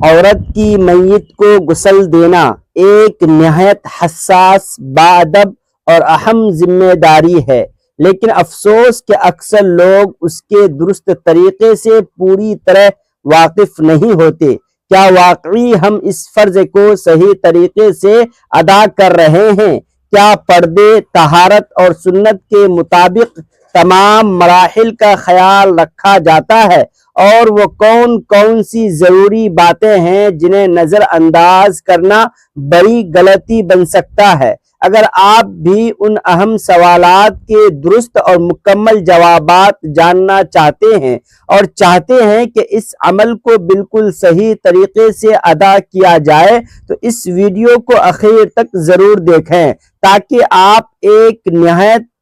عورت کی میت کو غسل دینا ایک نہایت حساس، باادب اور اہم ذمہ داری ہے، لیکن افسوس کہ اکثر لوگ اس کے درست طریقے سے پوری طرح واقف نہیں ہوتے۔ کیا واقعی ہم اس فرض کو صحیح طریقے سے ادا کر رہے ہیں؟ کیا پردے، طہارت اور سنت کے مطابق تمام مراحل کا خیال رکھا جاتا ہے؟ اور وہ کون کون سی ضروری باتیں ہیں جنہیں نظر انداز کرنا بڑی غلطی بن سکتا ہے؟ اگر آپ بھی ان اہم سوالات کے درست اور مکمل جوابات جاننا چاہتے ہیں اور چاہتے ہیں کہ اس عمل کو بالکل صحیح طریقے سے ادا کیا جائے تو اس ویڈیو کو آخر تک ضرور دیکھیں تاکہ آپ ایک نہایت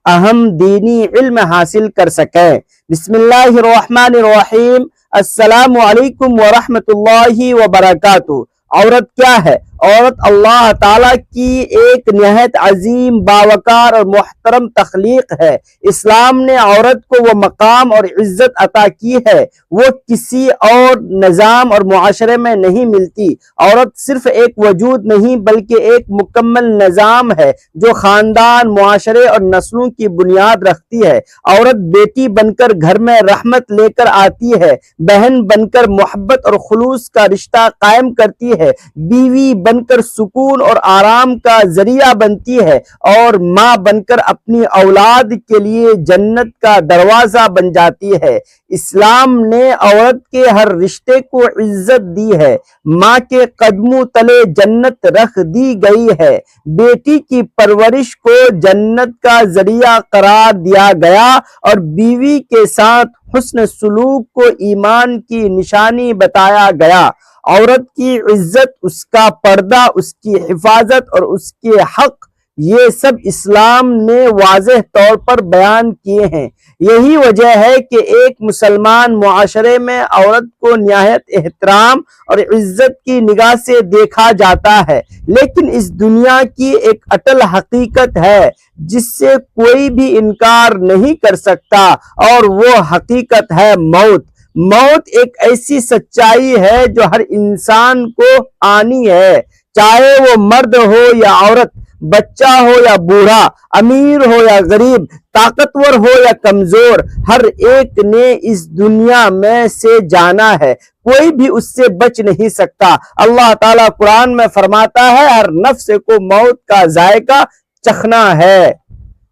اہم دینی علم حاصل کر سکیں۔ بسم اللہ الرحمن الرحیم۔ السلام علیکم ورحمۃ اللہ وبرکاتہ۔ عورت کیا ہے؟ عورت اللہ تعالیٰ کی ایک نہایت عظیم، باوقار اور محترم تخلیق ہے۔ اسلام نے عورت کو وہ مقام اور عزت عطا کی ہے وہ کسی اور نظام اور معاشرے میں نہیں ملتی۔ عورت صرف ایک وجود نہیں بلکہ ایک مکمل نظام ہے جو خاندان، معاشرے اور نسلوں کی بنیاد رکھتی ہے۔ عورت بیٹی بن کر گھر میں رحمت لے کر آتی ہے، بہن بن کر محبت اور خلوص کا رشتہ قائم کرتی ہے، بیوی بن کر سکون اور آرام کا ذریعہ بنتی ہے، اور ماں بن کر اپنی اولاد کے لیے جنت کا دروازہ بن جاتی ہے۔ اسلام نے عورت کے ہر رشتے کو عزت دی ہے۔ ماں کے قدموں تلے جنت رکھ دی گئی ہے۔ بیٹی کی پرورش کو جنت کا ذریعہ قرار دیا گیا اور بیوی کے ساتھ حسن سلوک کو ایمان کی نشانی بتایا گیا۔ عورت کی عزت، اس کا پردہ، اس کی حفاظت اور اس کے حق، یہ سب اسلام نے واضح طور پر بیان کیے ہیں۔ یہی وجہ ہے کہ ایک مسلمان معاشرے میں عورت کو نہایت احترام اور عزت کی نگاہ سے دیکھا جاتا ہے، لیکن اس دنیا کی ایک اٹل حقیقت ہے جس سے کوئی بھی انکار نہیں کر سکتا، اور وہ حقیقت ہے موت۔ موت ایک ایسی سچائی ہے جو ہر انسان کو آنی ہے، چاہے وہ مرد ہو یا عورت، بچہ ہو یا بوڑھا، امیر ہو یا غریب، طاقتور ہو یا کمزور، ہر ایک نے اس دنیا میں سے جانا ہے، کوئی بھی اس سے بچ نہیں سکتا۔ اللہ تعالیٰ قرآن میں فرماتا ہے، ہر نفس کو موت کا ذائقہ چکھنا ہے۔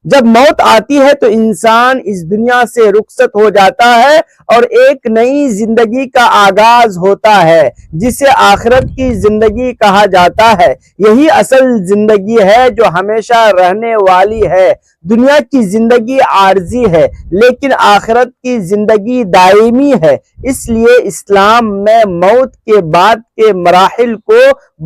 جب موت آتی ہے تو انسان اس دنیا سے رخصت ہو جاتا ہے اور ایک نئی زندگی کا آغاز ہوتا ہے جسے آخرت کی زندگی کہا جاتا ہے۔ یہی اصل زندگی ہے جو ہمیشہ رہنے والی ہے۔ دنیا کی زندگی عارضی ہے لیکن آخرت کی زندگی دائمی ہے۔ اس لیے اسلام میں موت کے بعد کے مراحل کو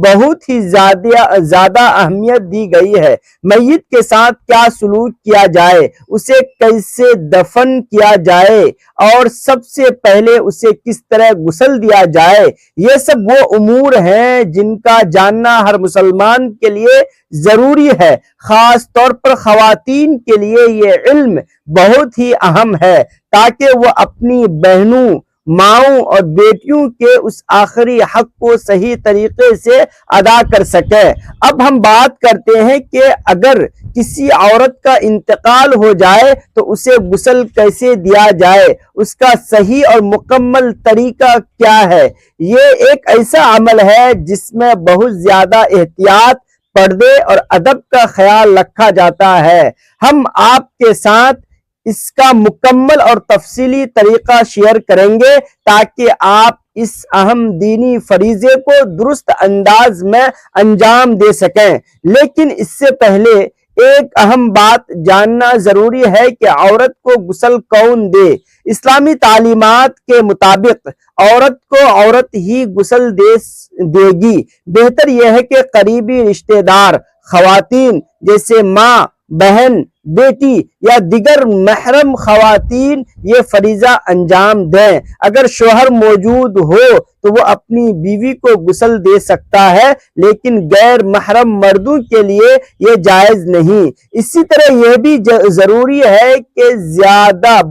بہت ہی زیادہ اہمیت دی گئی ہے۔ میت کے ساتھ کیا سلوک کیا جائے، اسے کیسے دفن کیا جائے اور سب سے پہلے اسے کس طرح غسل دیا جائے، یہ سب وہ امور ہیں جن کا جاننا ہر مسلمان کے لیے ضروری ہے۔ خاص طور پر خواتین کے لیے یہ علم بہت ہی اہم ہے تاکہ وہ اپنی بہنوں، ماؤں اور بیٹیوں کے اس آخری حق کو صحیح طریقے سے ادا کر سکیں۔ اب ہم بات کرتے ہیں کہ اگر کسی عورت کا انتقال ہو جائے تو اسے غسل کیسے دیا جائے، اس کا صحیح اور مکمل طریقہ کیا ہے۔ یہ ایک ایسا عمل ہے جس میں بہت زیادہ احتیاط، پردے اور ادب کا خیال رکھا جاتا ہے۔ ہم آپ کے ساتھ اس کا مکمل اور تفصیلی طریقہ شیئر کریں گے تاکہ آپ اس اہم دینی فریضے کو درست انداز میں انجام دے سکیں۔ لیکن اس سے پہلے ایک اہم بات جاننا ضروری ہے کہ عورت کو غسل کون دے۔ اسلامی تعلیمات کے مطابق عورت کو عورت ہی غسل دے گی۔ بہتر یہ ہے کہ قریبی رشتہ دار خواتین جیسے ماں، بہن، بیٹی یا دیگر محرم خواتین یہ فریضہ انجام دیں۔ اگر شوہر موجود ہو تو وہ اپنی بیوی کو غسل دے سکتا ہے، لیکن غیر محرم مردوں کے لیے یہ جائز نہیں۔ اسی طرح یہ بھی ضروری ہے کہ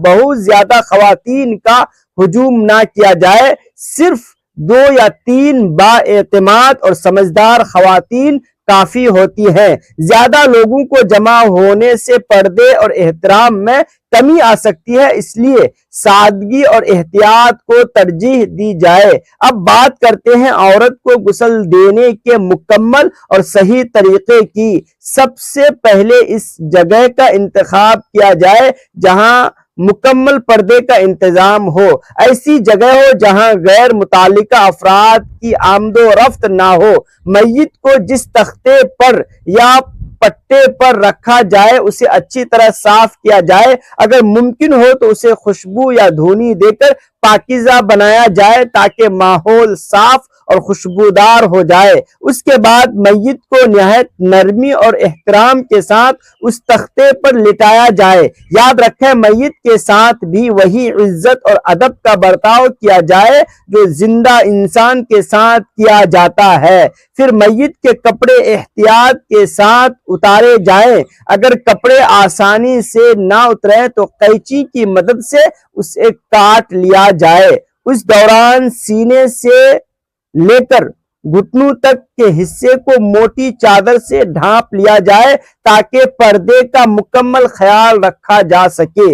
بہت زیادہ خواتین کا ہجوم نہ کیا جائے، صرف 2 یا 3 بااعتماد اور سمجھدار خواتین کافی ہوتی ہیں۔ زیادہ لوگوں کو جمع ہونے سے پردے اور احترام میں کمی آ سکتی ہے، اس لیے سادگی اور احتیاط کو ترجیح دی جائے۔ اب بات کرتے ہیں عورت کو غسل دینے کے مکمل اور صحیح طریقے کی۔ سب سے پہلے اس جگہ کا انتخاب کیا جائے جہاں مکمل پردے کا انتظام ہو۔ ایسی جگہ ہو جہاں غیر متعلقہ افراد کی آمد و رفت نہ ہو۔ میت کو جس تختے پر یا پٹے پر رکھا جائے اسے اچھی طرح صاف کیا جائے۔ اگر ممکن ہو تو اسے خوشبو یا دھونی دے کر پاکیزہ بنایا جائے تاکہ ماحول صاف اور خوشبودار ہو جائے۔ اس کے بعد میت کو نہایت نرمی اور احترام کے ساتھ اس تختے پر لٹایا جائے۔ یاد رکھیں میت کے ساتھ بھی وہی عزت اور ادب کا برتاؤ کیا جائے جو زندہ انسان کے ساتھ کیا جاتا ہے۔ پھر میت کے کپڑے احتیاط کے ساتھ اتارے جائیں۔ اگر کپڑے آسانی سے نہ اتریں تو قینچی کی مدد سے اسے کاٹ لیا جائے۔ اس دوران سینے سے لے کر گھٹنوں تک کے حصے کو موٹی چادر سے ڈھانپ لیا جائے تاکہ پردے کا مکمل خیال رکھا جا سکے۔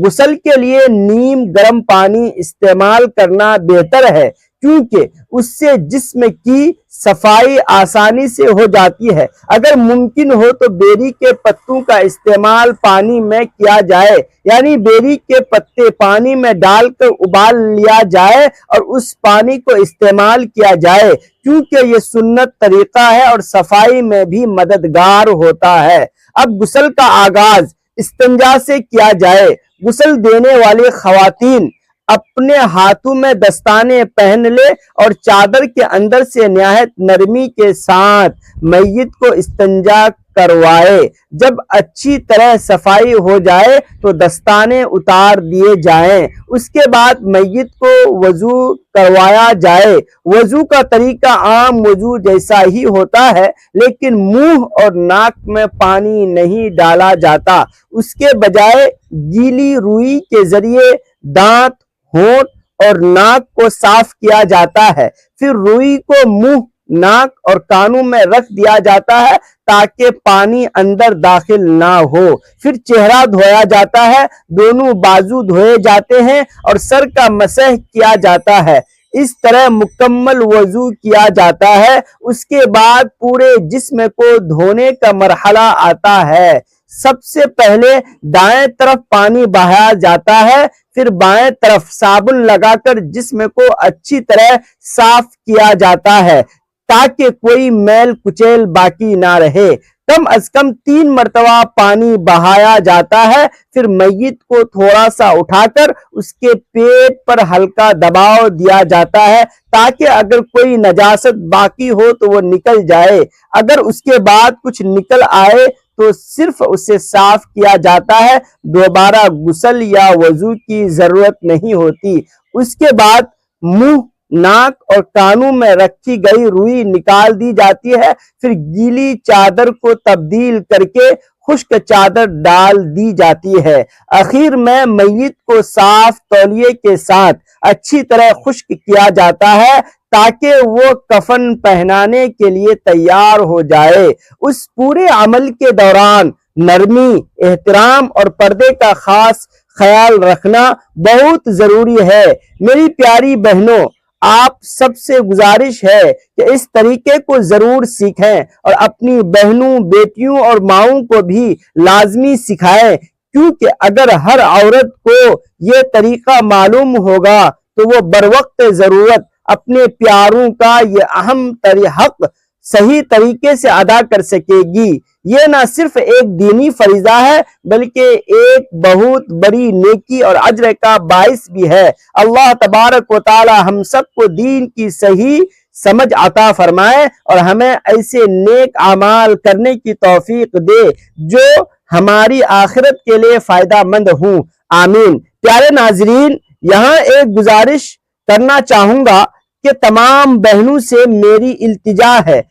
غسل کے لیے نیم گرم پانی استعمال کرنا بہتر ہے کیونکہ اس سے جسم کی صفائی آسانی سے ہو جاتی ہے۔ اگر ممکن ہو تو بیری کے پتوں کا استعمال پانی میں کیا جائے، یعنی بیری کے پتے پانی میں ڈال کر ابال لیا جائے اور اس پانی کو استعمال کیا جائے کیونکہ یہ سنت طریقہ ہے اور صفائی میں بھی مددگار ہوتا ہے۔ اب غسل کا آغاز استنجا سے کیا جائے۔ غسل دینے والی خواتین اپنے ہاتھوں میں دستانے پہن لے اور چادر کے اندر سے نہایت نرمی کے ساتھ میت کو استنجا کروائے۔ جب اچھی طرح صفائی ہو جائے تو دستانے اتار دیے جائیں۔ اس کے بعد میت کو وضو کروایا جائے۔ وضو کا طریقہ عام وضو جیسا ہی ہوتا ہے لیکن منہ اور ناک میں پانی نہیں ڈالا جاتا۔ اس کے بجائے گیلی روئی کے ذریعے دانت، ہونٹ اور ناک کو صاف کیا جاتا ہے۔ پھر روئی کو منہ، ناک اور کانوں میں رکھ دیا جاتا ہے تاکہ پانی اندر داخل نہ ہو۔ پھر چہرہ دھویا جاتا ہے، دونوں بازو دھوئے جاتے ہیں اور سر کا مسح کیا جاتا ہے۔ اس طرح مکمل وضو کیا جاتا ہے۔ اس کے بعد پورے جسم کو دھونے کا مرحلہ آتا ہے۔ سب سے پہلے دائیں طرف پانی بہایا جاتا ہے، پھر بائیں طرف صابن لگا کر جسم کو اچھی طرح صاف کیا جاتا ہے تاکہ کوئی میل کچیل باقی نہ رہے۔ کم از کم 3 مرتبہ پانی بہایا جاتا ہے۔ پھر میت کو تھوڑا سا اٹھا کر اس کے پیٹ پر ہلکا دباؤ دیا جاتا ہے تاکہ اگر کوئی نجاست باقی ہو تو وہ نکل جائے۔ اگر اس کے بعد کچھ نکل آئے تو صرف اسے صاف کیا جاتا ہے، دوبارہ غسل یا وضو کی ضرورت نہیں ہوتی۔ اس کے بعد منہ، ناک اور کانوں میں رکھی گئی روئی نکال دی جاتی ہے۔ پھر گیلی چادر کو تبدیل کر کے خشک چادر ڈال دی جاتی ہے۔ آخر میں میت کو صاف تولیے کے ساتھ اچھی طرح خشک کیا جاتا ہے تاکہ وہ کفن پہنانے کے لیے تیار ہو جائے۔ اس پورے عمل کے دوران نرمی، احترام اور پردے کا خاص خیال رکھنا بہت ضروری ہے۔ میری پیاری بہنوں، آپ سب سے گزارش ہے کہ اس طریقے کو ضرور سیکھیں اور اپنی بہنوں، بیٹیوں اور ماؤں کو بھی لازمی سکھائیں کیونکہ اگر ہر عورت کو یہ طریقہ معلوم ہوگا تو وہ بروقت ضرورت اپنے پیاروں کا یہ اہم حق صحیح طریقے سے ادا کر سکے گی۔ یہ نہ صرف ایک دینی فریضہ ہے بلکہ ایک بہت بڑی نیکی اور اجر کا باعث بھی ہے۔ اللہ تبارک و تعالی ہم سب کو دین کی صحیح سمجھ عطا فرمائے اور ہمیں ایسے نیک اعمال کرنے کی توفیق دے جو ہماری آخرت کے لیے فائدہ مند ہوں، آمین۔ پیارے ناظرین، یہاں ایک گزارش کرنا چاہوں گا کہ تمام بہنوں سے میری التجا ہے،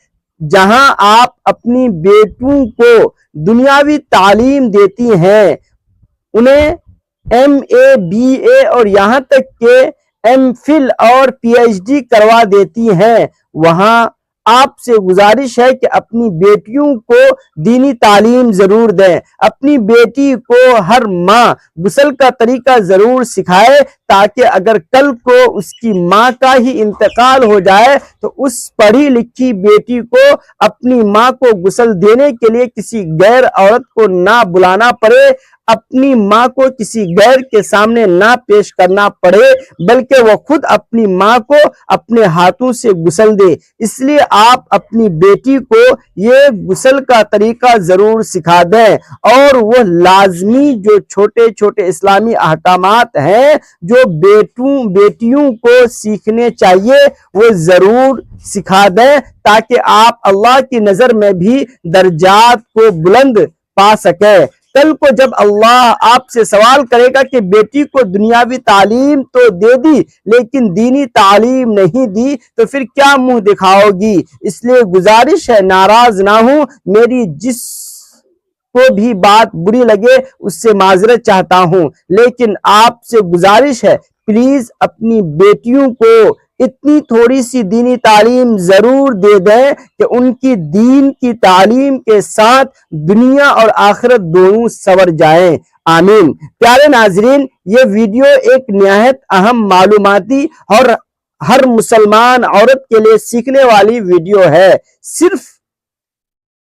جہاں آپ اپنی بیٹوں کو دنیاوی تعلیم دیتی ہیں، انہیں MA BA اور یہاں تک کہ MPhil اور PhD کروا دیتی ہیں۔ وہاں آپ سے گزارش ہے کہ اپنی بیٹیوں کو دینی تعلیم ضرور دیں۔ اپنی بیٹی کو ہر ماہ غسل کا طریقہ ضرور سکھائے، تاکہ اگر کل کو اس کی ماں کا ہی انتقال ہو جائے تو اس پڑھی لکھی بیٹی کو اپنی ماں کو غسل دینے کے لیے کسی غیر عورت کو نہ بلانا پڑے، اپنی ماں کو کسی غیر کے سامنے نہ پیش کرنا پڑے، بلکہ وہ خود اپنی ماں کو اپنے ہاتھوں سے غسل دے۔ اس لیے آپ اپنی بیٹی کو یہ غسل کا طریقہ ضرور سکھا دیں، اور وہ لازمی جو چھوٹے چھوٹے اسلامی احکامات ہیں جو بیٹیوں کو سیکھنے چاہیے وہ ضرور سکھا دیں، تاکہ آپ اللہ کی نظر میں بھی درجات کو بلند پا سکیں۔ کل کو جب اللہ آپ سے سوال کرے گا کہ بیٹی کو دنیاوی تعلیم تو دے دی لیکن دینی تعلیم نہیں دی تو پھر کیا منہ دکھاؤ گی؟ اس لیے گزارش ہے، ناراض نہ ہوں، میری جس کو بھی بات بری لگے اس سے معذرت چاہتا ہوں، لیکن آپ سے گزارش ہے پلیز اپنی بیٹیوں کو اتنی تھوڑی سی دینی تعلیم ضرور دے دیں کہ ان کی دین کی تعلیم کے ساتھ دنیا اور آخرت دونوں سنور جائیں۔ آمین۔ پیارے ناظرین، یہ ویڈیو ایک نہایت اہم معلوماتی اور ہر مسلمان عورت کے لیے سیکھنے والی ویڈیو ہے۔ صرف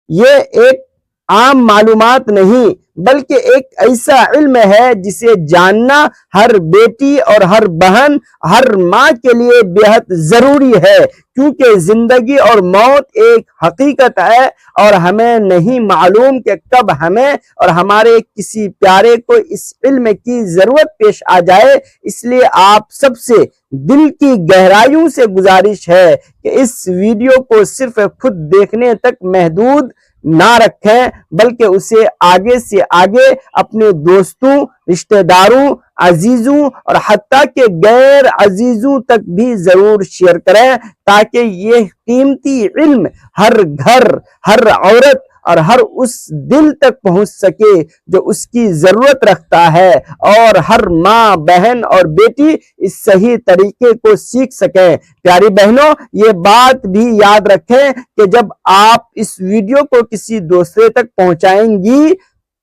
یہ ایک عام معلومات نہیں بلکہ ایک ایسا علم ہے جسے جاننا ہر بیٹی اور ہر بہن، ہر ماں کے لیے بے حد ضروری ہے، کیونکہ زندگی اور موت ایک حقیقت ہے اور ہمیں نہیں معلوم کہ کب ہمیں اور ہمارے کسی پیارے کو اس علم کی ضرورت پیش آ جائے۔ اس لیے آپ سب سے دل کی گہرائیوں سے گزارش ہے کہ اس ویڈیو کو صرف خود دیکھنے تک محدود نہ رکھیں بلکہ اسے آگے سے آگے اپنے دوستوں، رشتہ داروں، عزیزوں اور حتیٰ کہ غیر عزیزوں تک بھی ضرور شیئر کریں، تاکہ یہ قیمتی علم ہر گھر، ہر عورت اور ہر اس دل تک پہنچ سکے جو اس کی ضرورت رکھتا ہے، اور ہر ماں، بہن اور بیٹی اس صحیح طریقے کو سیکھ سکیں۔ پیاری بہنوں، یہ بات بھی یاد رکھیں کہ جب آپ اس ویڈیو کو کسی دوسرے تک پہنچائیں گی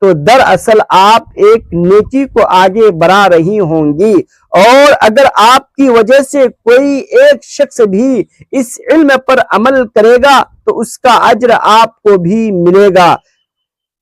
تو دراصل آپ ایک نیکی کو آگے بڑھا رہی ہوں گی، اور اگر آپ کی وجہ سے کوئی ایک شخص بھی اس علم پر عمل کرے گا تو اس کا اجر آپ کو بھی ملے گا۔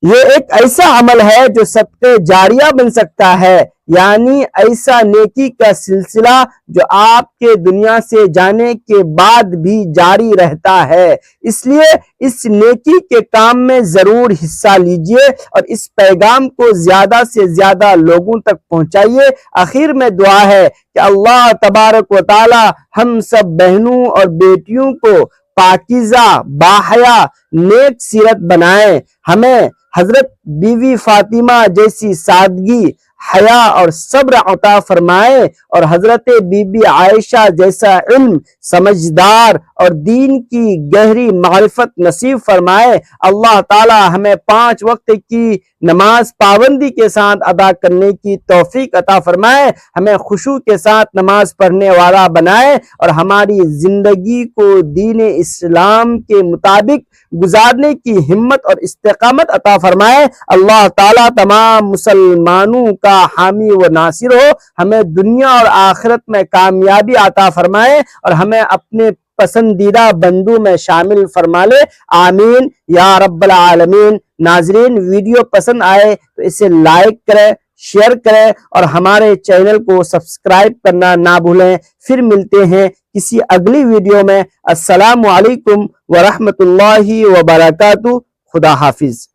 یہ ایک ایسا عمل ہے جو صدقہ جاریہ بن سکتا ہے، یعنی ایسا نیکی کا سلسلہ جو آپ کے دنیا سے جانے کے بعد بھی جاری رہتا ہے۔ اس لیے اس نیکی کے کام میں ضرور حصہ لیجئے اور اس پیغام کو زیادہ سے زیادہ لوگوں تک پہنچائیے۔ آخر میں دعا ہے کہ اللہ تبارک و تعالی ہم سب بہنوں اور بیٹیوں کو پاکیزہ، باحیا، نیک سیرت بنائیں، ہمیں حضرت بی بی فاطمہ جیسی سادگی، حیا اور صبر عطا فرمائے، اور حضرت بی بی عائشہ جیسا علم، سمجھدار اور دین کی گہری معرفت نصیب فرمائے۔ اللہ تعالی ہمیں 5 وقت کی نماز پابندی کے ساتھ ادا کرنے کی توفیق عطا فرمائے، ہمیں خشوع کے ساتھ نماز پڑھنے والا بنائے، اور ہماری زندگی کو دین اسلام کے مطابق گزارنے کی ہمت اور استقامت عطا فرمائے۔ اللہ تعالیٰ تمام مسلمانوں کا حامی و ناصر ہو، ہمیں دنیا اور آخرت میں کامیابی عطا فرمائے اور ہمیں اپنے پسندیدہ بندوں میں شامل فرما لے۔ آمین یا رب العالمین۔ ناظرین، ویڈیو پسند آئے تو اسے لائک کریں، شیئر کریں اور ہمارے چینل کو سبسکرائب کرنا نہ بھولیں۔ پھر ملتے ہیں کسی اگلی ویڈیو میں۔ السلام علیکم ورحمۃ اللہ وبرکاتہ۔ خدا حافظ۔